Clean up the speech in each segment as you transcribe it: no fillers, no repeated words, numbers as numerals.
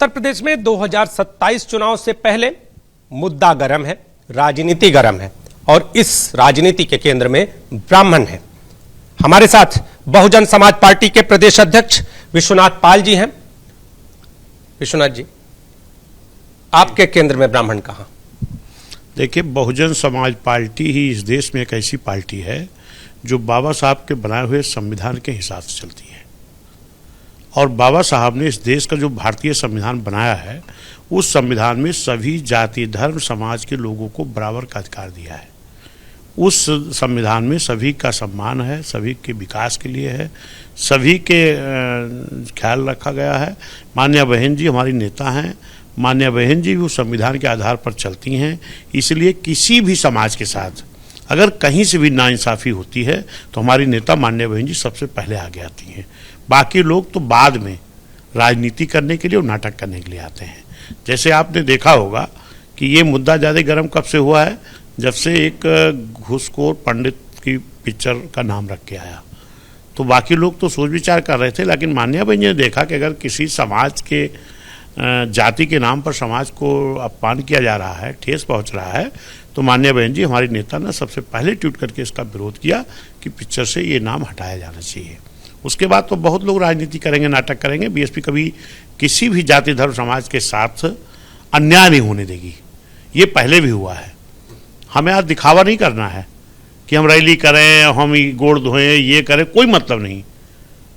उत्तर प्रदेश में 2027 चुनाव से पहले मुद्दा गर्म है, राजनीति गर्म है और इस राजनीति के केंद्र में ब्राह्मण है। हमारे साथ बहुजन समाज पार्टी के प्रदेश अध्यक्ष विश्वनाथ पाल जी हैं। विश्वनाथ जी, आपके केंद्र में ब्राह्मण कहां? देखिए, बहुजन समाज पार्टी ही इस देश में एक ऐसी पार्टी है जो बाबा साहब के बनाए हुए संविधान के हिसाब से चलती है। और बाबा साहब ने इस देश का जो भारतीय संविधान बनाया है, उस संविधान में सभी जाति धर्म समाज के लोगों को बराबर का अधिकार दिया है। उस संविधान में सभी का सम्मान है, सभी के विकास के लिए है, सभी के ख्याल रखा गया है। माननीय बहन जी हमारी नेता हैं, माननीय बहन जी भी उस संविधान के आधार पर चलती हैं। इसलिए किसी भी समाज के साथ अगर कहीं से भी नाइंसाफ़ी होती है तो हमारी नेता माननीय बहन जी सबसे पहले आगे आती हैं। बाकी लोग तो बाद में राजनीति करने के लिए और नाटक करने के लिए आते हैं। जैसे आपने देखा होगा कि ये मुद्दा ज़्यादा गर्म कब से हुआ है, जब से एक घूसखोर पंडित की पिक्चर का नाम रख के आया। तो बाकी लोग तो सोच विचार कर रहे थे, लेकिन माननीय बहन जी ने देखा कि अगर किसी समाज के जाति के नाम पर समाज को अपमान किया जा रहा है, ठेस पहुंच रहा है, तो माननीय बहन जी हमारी नेता ने सबसे पहले ट्वीट करके इसका विरोध किया कि पिक्चर से ये नाम हटाया जाना चाहिए। उसके बाद तो बहुत लोग राजनीति करेंगे, नाटक करेंगे। बीएसपी कभी किसी भी जाति धर्म समाज के साथ अन्याय नहीं होने देगी। ये पहले भी हुआ है। हमें आज दिखावा नहीं करना है कि हम रैली करें, हम गोड़ धोएं, ये करें, कोई मतलब नहीं।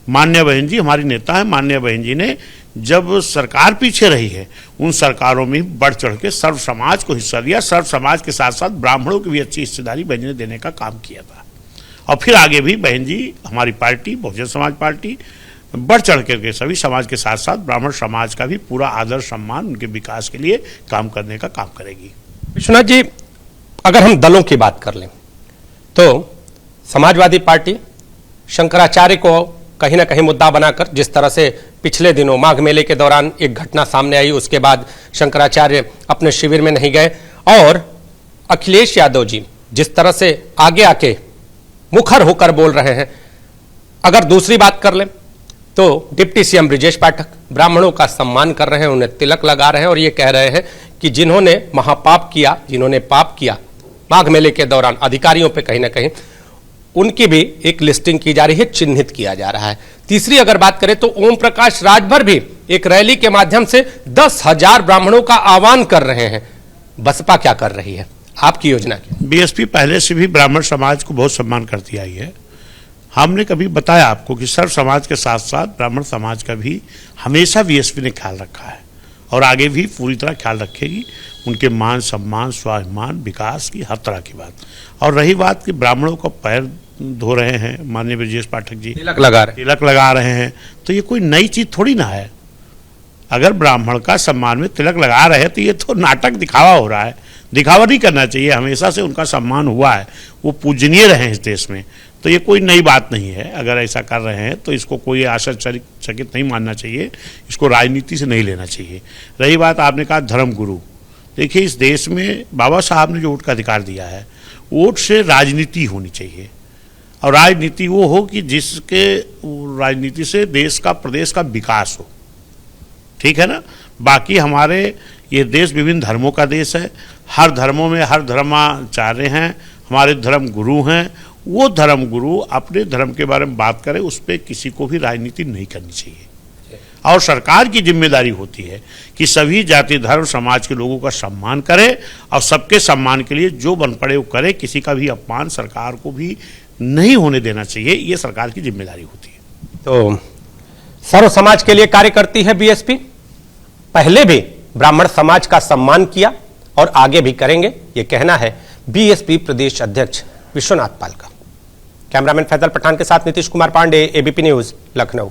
माननीय बहन जी हमारी नेता है। माननीय बहन जी ने जब सरकार पीछे रही है, उन सरकारों में बढ़ चढ़ के सर्व समाज को हिस्सा दिया। सर्व समाज के साथ साथ ब्राह्मणों की भी अच्छी हिस्सेदारी बहन जी ने देने का काम किया था। और फिर आगे भी बहन जी हमारी पार्टी बहुजन समाज पार्टी बढ़ चढ़ करके सभी समाज के साथ साथ ब्राह्मण समाज का भी पूरा आदर सम्मान, उनके विकास के लिए काम करने का काम करेगी। विश्वनाथ जी, अगर हम दलों की बात कर लें तो समाजवादी पार्टी शंकराचार्य को कहीं ना कहीं मुद्दा बनाकर, जिस तरह से पिछले दिनों माघ मेले के दौरान एक घटना सामने आई, उसके बाद शंकराचार्य अपने शिविर में नहीं गए, और अखिलेश यादव जी जिस तरह से आगे आके मुखर होकर बोल रहे हैं। अगर दूसरी बात कर लें तो डिप्टी सीएम ब्रिजेश पाठक ब्राह्मणों का सम्मान कर रहे हैं, उन्हें तिलक लगा रहे हैं और ये कह रहे हैं कि जिन्होंने महापाप किया, जिन्होंने पाप किया माघ मेले के दौरान, अधिकारियों पे कहीं ना कहीं उनकी भी एक लिस्टिंग की जा रही है, चिन्हित किया जा रहा है। तीसरी अगर बात करें तो ओम प्रकाश राजभर भी एक रैली के माध्यम से 10,000 ब्राह्मणों का आह्वान कर रहे हैं। बसपा क्या कर रही है आपकी योजना की? बीएसपी पहले से भी ब्राह्मण समाज को बहुत सम्मान करती आई है। हमने कभी बताया आपको कि सर्व समाज के साथ साथ ब्राह्मण समाज का भी हमेशा बीएसपी ने ख्याल रखा है और आगे भी पूरी तरह ख्याल रखेगी। उनके मान सम्मान, स्वाभिमान, विकास की हर तरह की बात। और रही बात कि ब्राह्मणों को पैर धो रहे हैं माननीय ब्रिजेश पाठक जी, तिलक लगा रहे हैं, तो ये कोई नई चीज थोड़ी ना है। अगर ब्राह्मण का सम्मान में तिलक लगा रहे हैं तो ये तो नाटक, दिखावा हो रहा है। दिखावा नहीं करना चाहिए। हमेशा से उनका सम्मान हुआ है, वो पूजनीय रहे हैं इस देश में, तो ये कोई नई बात नहीं है। अगर ऐसा कर रहे हैं तो इसको कोई आश्चर्यचकित नहीं मानना चाहिए, इसको राजनीति से नहीं लेना चाहिए। रही बात आपने कहा धर्म गुरु, देखिए इस देश में बाबा साहब ने जो वोट का अधिकार दिया है, वोट से राजनीति होनी चाहिए। और राजनीति वो हो कि जिसके राजनीति से देश का, प्रदेश का विकास हो। ठीक है ना। बाकी हमारे ये देश विभिन्न धर्मों का देश है। हर धर्मों में हर धर्माचार्य हैं, हमारे धर्म गुरु हैं। वो धर्म गुरु अपने धर्म के बारे में बात करें, उस पर किसी को भी राजनीति नहीं करनी चाहिए। और सरकार की जिम्मेदारी होती है कि सभी जाति धर्म समाज के लोगों का सम्मान करे और सबके सम्मान के लिए जो बन पड़े वो करे। किसी का भी अपमान सरकार को भी नहीं होने देना चाहिए, ये सरकार की जिम्मेदारी होती है। तो सर्व समाज के लिए कार्य करती है बीएसपी। पहले भी ब्राह्मण समाज का सम्मान किया और आगे भी करेंगे, ये कहना है बीएसपी प्रदेश अध्यक्ष विश्वनाथ पाल का। कैमरामैन फैजल पठान के साथ नीतीश कुमार पांडे, एबीपी न्यूज, लखनऊ।